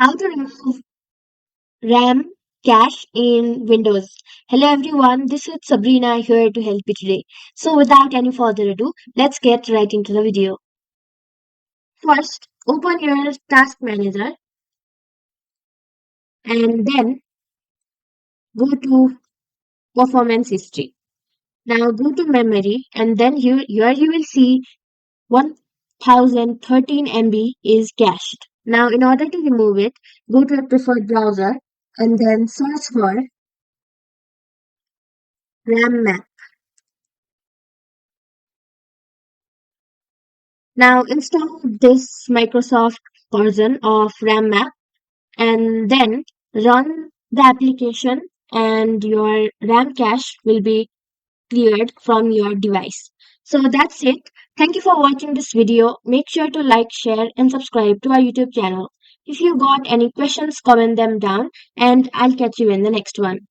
How to remove RAM cache in Windows. Hello everyone, this is Sabrina here to help you today. So without any further ado, let's get right into the video. First, open your task manager and then go to performance history. Now go to memory and then here you will see 1013 MB is cached. Now in order to remove it, go to your preferred browser and then search for RAM map. Now install this Microsoft version of RAM map and then run the application and your RAM cache will be cleared from your device. So that's it. Thank you for watching this video. Make sure to like, share and subscribe to our YouTube channel. If you got any questions, comment them down and I'll catch you in the next one.